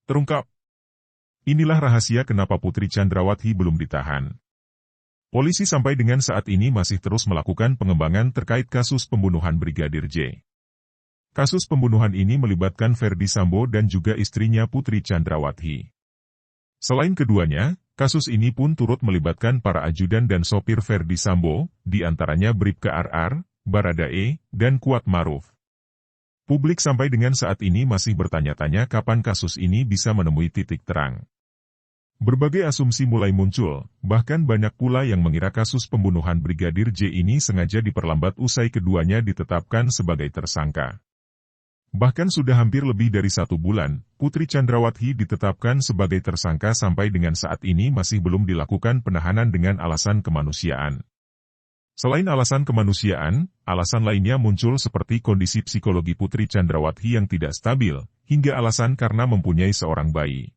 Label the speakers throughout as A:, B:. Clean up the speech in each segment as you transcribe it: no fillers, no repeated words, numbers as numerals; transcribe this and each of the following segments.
A: Terungkap. Inilah rahasia kenapa Putri Chandrawati belum ditahan. Polisi sampai dengan saat ini masih terus melakukan pengembangan terkait kasus pembunuhan Brigadir J. Kasus pembunuhan ini melibatkan Ferdy Sambo dan juga istrinya Putri Chandrawati. Selain keduanya, kasus ini pun turut melibatkan para ajudan dan sopir Ferdy Sambo, di antaranya Bribka RR, Baradae, dan Kuat Maruf. Publik sampai dengan saat ini masih bertanya-tanya kapan kasus ini bisa menemui titik terang. Berbagai asumsi mulai muncul, bahkan banyak pula yang mengira kasus pembunuhan Brigadir J ini sengaja diperlambat usai keduanya ditetapkan sebagai tersangka. Bahkan sudah hampir lebih dari 1 bulan, Putri Chandrawati ditetapkan sebagai tersangka sampai dengan saat ini masih belum dilakukan penahanan dengan alasan kemanusiaan. Selain alasan kemanusiaan, alasan lainnya muncul seperti kondisi psikologi Putri Chandrawati yang tidak stabil, hingga alasan karena mempunyai seorang bayi.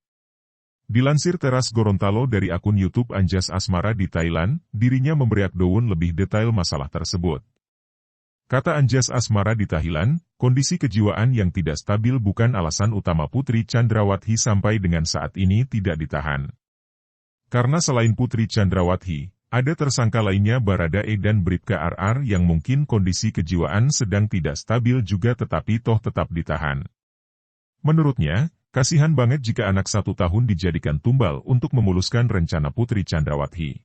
A: Dilansir Teras Gorontalo dari akun YouTube Anjas Asmara di Thailand, dirinya memberi daun lebih detail masalah tersebut. Kata Anjas Asmara di Thailand, kondisi kejiwaan yang tidak stabil bukan alasan utama Putri Chandrawati sampai dengan saat ini tidak ditahan. Karena selain Putri Chandrawati, ada tersangka lainnya Baradae dan Bribka RR yang mungkin kondisi kejiwaan sedang tidak stabil juga tetapi toh tetap ditahan. Menurutnya, kasihan banget jika anak 1 tahun dijadikan tumbal untuk memuluskan rencana Putri Chandrawati.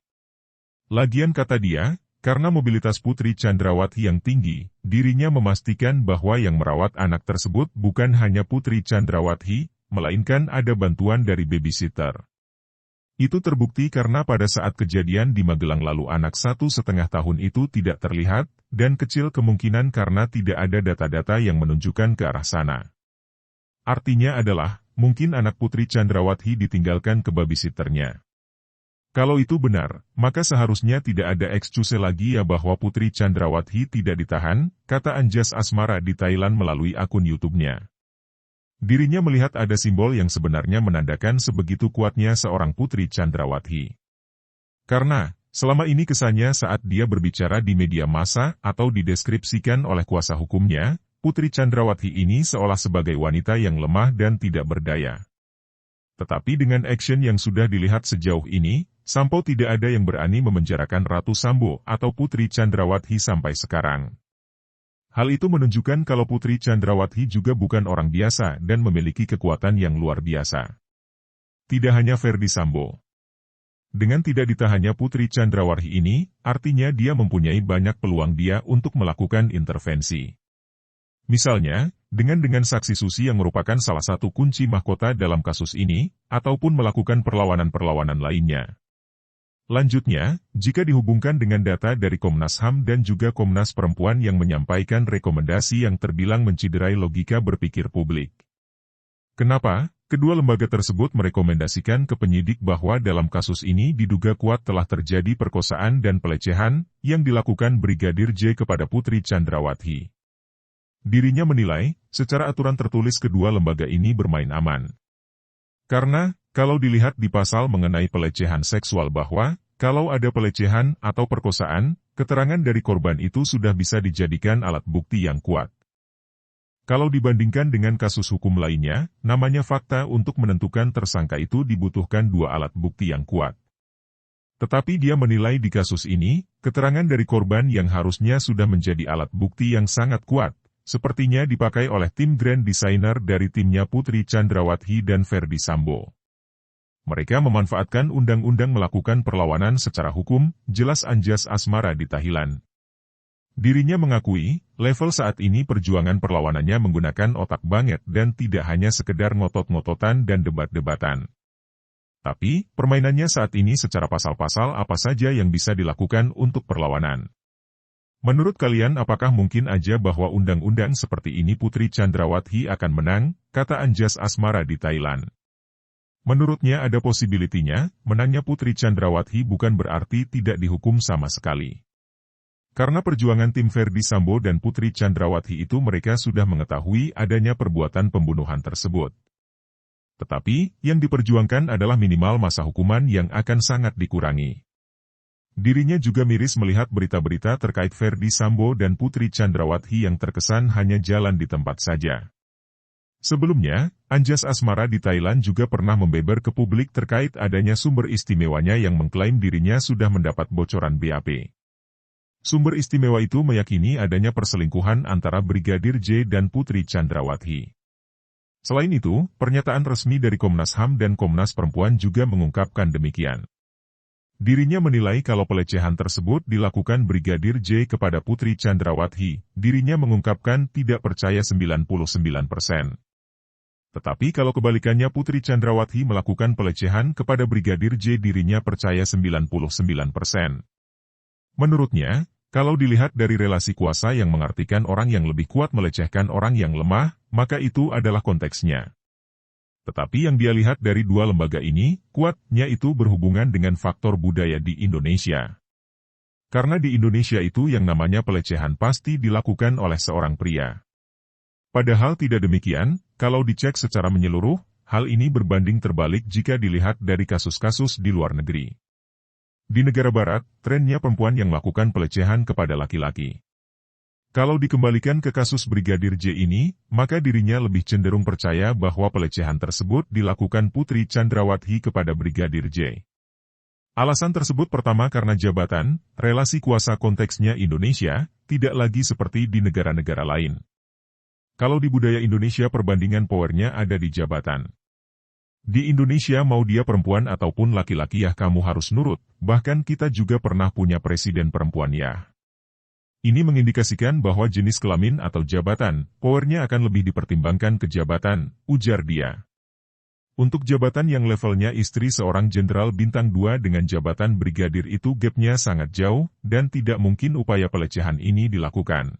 A: Lagian kata dia, karena mobilitas Putri Chandrawati yang tinggi, dirinya memastikan bahwa yang merawat anak tersebut bukan hanya Putri Chandrawati, melainkan ada bantuan dari babysitter. Itu terbukti karena pada saat kejadian di Magelang lalu anak 1,5 tahun itu tidak terlihat, dan kecil kemungkinan karena tidak ada data-data yang menunjukkan ke arah sana. Artinya adalah, mungkin anak Putri Chandrawati ditinggalkan ke babysitternya. Kalau itu benar, maka seharusnya tidak ada excuse lagi ya bahwa Putri Chandrawati tidak ditahan, kata Anjas Asmara di Thailand melalui akun YouTube-nya. Dirinya melihat ada simbol yang sebenarnya menandakan sebegitu kuatnya seorang Putri Chandrawati. Karena, selama ini kesannya saat dia berbicara di media massa atau dideskripsikan oleh kuasa hukumnya, Putri Chandrawati ini seolah sebagai wanita yang lemah dan tidak berdaya. Tetapi dengan action yang sudah dilihat sejauh ini, sampai tidak ada yang berani memenjarakan Ratu Sambo atau Putri Chandrawati sampai sekarang. Hal itu menunjukkan kalau Putri Chandrawati juga bukan orang biasa dan memiliki kekuatan yang luar biasa. Tidak hanya Ferdy Sambo. Dengan tidak ditahannya Putri Chandrawati ini, artinya dia mempunyai banyak peluang dia untuk melakukan intervensi. Misalnya, dengan saksi Susi yang merupakan salah satu kunci mahkota dalam kasus ini, ataupun melakukan perlawanan-perlawanan lainnya. Lanjutnya, jika dihubungkan dengan data dari Komnas HAM dan juga Komnas Perempuan yang menyampaikan rekomendasi yang terbilang menciderai logika berpikir publik. Kenapa? Kedua lembaga tersebut merekomendasikan ke penyidik bahwa dalam kasus ini diduga kuat telah terjadi perkosaan dan pelecehan yang dilakukan Brigadir J kepada Putri Chandrawati. Dirinya menilai, secara aturan tertulis kedua lembaga ini bermain aman. Karena, kalau dilihat di pasal mengenai pelecehan seksual bahwa, kalau ada pelecehan atau perkosaan, keterangan dari korban itu sudah bisa dijadikan alat bukti yang kuat. Kalau dibandingkan dengan kasus hukum lainnya, namanya fakta untuk menentukan tersangka itu dibutuhkan 2 alat bukti yang kuat. Tetapi dia menilai di kasus ini, keterangan dari korban yang harusnya sudah menjadi alat bukti yang sangat kuat, sepertinya dipakai oleh tim grand designer dari timnya Putri Chandrawati dan Ferdy Sambo. Mereka memanfaatkan undang-undang melakukan perlawanan secara hukum, jelas Anjas Asmara di Thailand. Dirinya mengakui, level saat ini perjuangan perlawanannya menggunakan otak banget dan tidak hanya sekedar ngotot-ngototan dan debat-debatan. Tapi, permainannya saat ini secara pasal-pasal apa saja yang bisa dilakukan untuk perlawanan. Menurut kalian apakah mungkin aja bahwa undang-undang seperti ini Putri Chandrawati akan menang, kata Anjas Asmara di Thailand. Menurutnya ada posibilitinya, menangnya Putri Chandrawati bukan berarti tidak dihukum sama sekali. Karena perjuangan tim Ferdy Sambo dan Putri Chandrawati itu mereka sudah mengetahui adanya perbuatan pembunuhan tersebut. Tetapi, yang diperjuangkan adalah minimal masa hukuman yang akan sangat dikurangi. Dirinya juga miris melihat berita-berita terkait Ferdy Sambo dan Putri Chandrawati yang terkesan hanya jalan di tempat saja. Sebelumnya, Anjas Asmara di Thailand juga pernah membeber ke publik terkait adanya sumber istimewanya yang mengklaim dirinya sudah mendapat bocoran BAP. Sumber istimewa itu meyakini adanya perselingkuhan antara Brigadir J dan Putri Chandrawati. Selain itu, pernyataan resmi dari Komnas HAM dan Komnas Perempuan juga mengungkapkan demikian. Dirinya menilai kalau pelecehan tersebut dilakukan Brigadir J kepada Putri Chandrawati, dirinya mengungkapkan tidak percaya 99%. Tetapi kalau kebalikannya Putri Chandrawati melakukan pelecehan kepada Brigadir J, dirinya percaya 99%. Menurutnya, kalau dilihat dari relasi kuasa yang mengartikan orang yang lebih kuat melecehkan orang yang lemah, maka itu adalah konteksnya. Tetapi yang dia lihat dari dua lembaga ini, kuatnya itu berhubungan dengan faktor budaya di Indonesia. Karena di Indonesia itu yang namanya pelecehan pasti dilakukan oleh seorang pria. Padahal tidak demikian, kalau dicek secara menyeluruh, hal ini berbanding terbalik jika dilihat dari kasus-kasus di luar negeri. Di negara barat, trennya perempuan yang melakukan pelecehan kepada laki-laki. Kalau dikembalikan ke kasus Brigadir J ini, maka dirinya lebih cenderung percaya bahwa pelecehan tersebut dilakukan Putri Chandrawati kepada Brigadir J. Alasan tersebut pertama karena jabatan, relasi kuasa konteksnya Indonesia, tidak lagi seperti di negara-negara lain. Kalau di budaya Indonesia perbandingan powernya ada di jabatan. Di Indonesia mau dia perempuan ataupun laki-laki ya kamu harus nurut, bahkan kita juga pernah punya presiden perempuan ya. Ini mengindikasikan bahwa jenis kelamin atau jabatan, powernya akan lebih dipertimbangkan ke jabatan, ujar dia. Untuk jabatan yang levelnya istri seorang jenderal bintang 2 dengan jabatan brigadir itu gapnya sangat jauh, dan tidak mungkin upaya pelecehan ini dilakukan.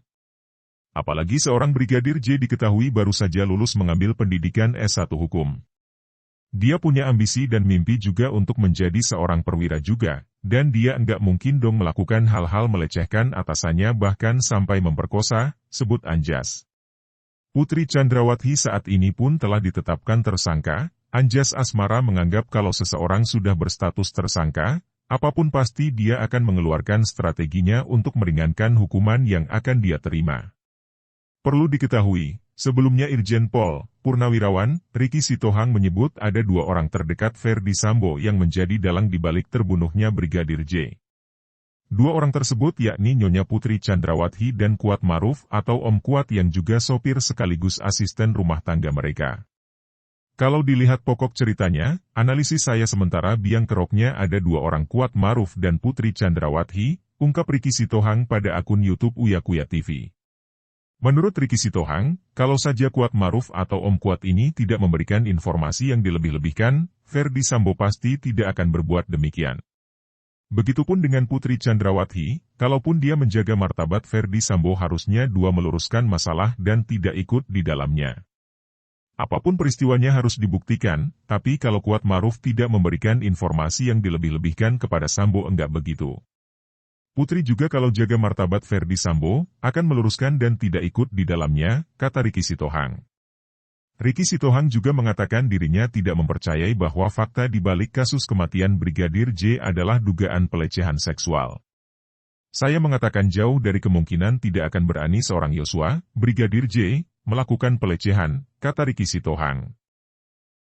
A: Apalagi seorang Brigadir J diketahui baru saja lulus mengambil pendidikan S1 hukum. Dia punya ambisi dan mimpi juga untuk menjadi seorang perwira juga, dan dia enggak mungkin dong melakukan hal-hal melecehkan atasannya bahkan sampai memperkosa, sebut Anjas. Putri Chandrawati saat ini pun telah ditetapkan tersangka. Anjas Asmara menganggap kalau seseorang sudah berstatus tersangka, apapun pasti dia akan mengeluarkan strateginya untuk meringankan hukuman yang akan dia terima. Perlu diketahui, sebelumnya Irjen Pol Purnawirawan Ricky Sitohang menyebut ada dua orang terdekat Ferdy Sambo yang menjadi dalang dibalik terbunuhnya Brigadir J. Dua orang tersebut yakni Nyonya Putri Chandrawati dan Kuat Maruf atau Om Kuat yang juga sopir sekaligus asisten rumah tangga mereka. Kalau dilihat pokok ceritanya, analisis saya sementara biang keroknya ada dua orang Kuat Maruf dan Putri Chandrawati, ungkap Ricky Sitohang pada akun YouTube Uya Kuya TV. Menurut Ricky Sitohang, kalau saja Kuat Maruf atau Om Kuat ini tidak memberikan informasi yang dilebih-lebihkan, Ferdy Sambo pasti tidak akan berbuat demikian. Begitupun dengan Putri Chandrawati, kalaupun dia menjaga martabat Ferdy Sambo harusnya dua meluruskan masalah dan tidak ikut di dalamnya. Apapun peristiwanya harus dibuktikan, tapi kalau Kuat Maruf tidak memberikan informasi yang dilebih-lebihkan kepada Sambo enggak begitu. Putri juga kalau jaga martabat Ferdy Sambo, akan meluruskan dan tidak ikut di dalamnya, kata Ricky Sitohang. Ricky Sitohang juga mengatakan dirinya tidak mempercayai bahwa fakta di balik kasus kematian Brigadir J adalah dugaan pelecehan seksual. Saya mengatakan jauh dari kemungkinan tidak akan berani seorang Yosua, Brigadir J, melakukan pelecehan, kata Ricky Sitohang.